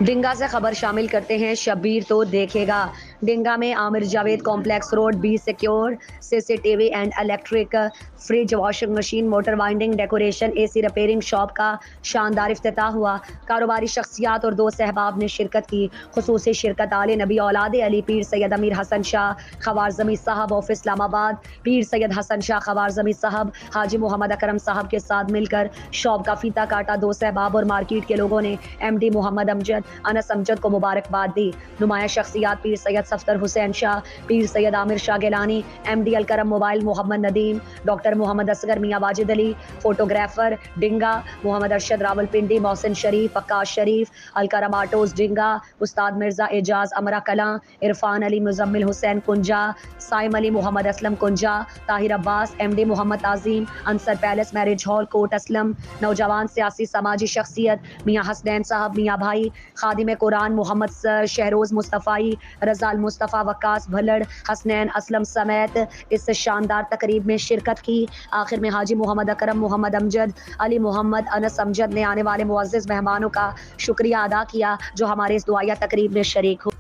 ڈنگا سے خبر شامل کرتے ہیں شبیر تو دیکھے گا۔ ڈنگا میں Amir Javed complex road be secure C C T V and electric fridge washing machine motor winding decoration A C repairing shop کا شاندار افتتاح ہوا۔ کاروباری شخصیات اور دوست احباب نے شرکت کی۔ خصوصی شرکت آل نبی اولاد علی پیر سید امیر حسن شاہ خوارزمی صاحب آف اسلام آباد، پیر سید حسن شاہ خوارزمی صاحب، حاجی محمد اکرم صاحب کے ساتھ مل کر شاپ کا فیتا کاٹا۔ دوست احباب اور مارکیٹ کے لوگوں نے ایم ڈی محمد انس امجد کو مبارکباد دی۔ نمایاں شخصیات Pir Syed Safdar Hussain Shah, Pir Syed Amir Shah Gilani, M D Alkaram mobile Muhammad Nadeem, doctor Muhammad Asghar Mian Wajid Ali, photographer Dinga Muhammad Arshad Rawalpindi, Mohsin Sharif, Waqas Sharif, Alkaram autos Dinga, استاد Mirza Ejaz Amra Kalan, Irfan Ali Muzammil Hussain Kunja, Saim Ali Muhammad Aslam Kunja, Tahir Abbas, M D Muhammad Azeem, Ansar palace marriage hall Kot Aslam, نوجوان سیاسی سماجی شخصیت میاں حسنین صاحب میاں بھائی، خادم قرآن محمد شہروز مصطفی، رضا المصطفیٰ، وقاص بھلڑ، حسنین اسلم سمیت اس شاندار تقریب میں شرکت کی۔ آخر میں حاجی محمد اکرم محمد امجد علی محمد انس امجد نے آنے والے معزز مہمانوں کا شکریہ ادا کیا جو ہمارے اس دعائیہ تقریب میں شریک ہوئے۔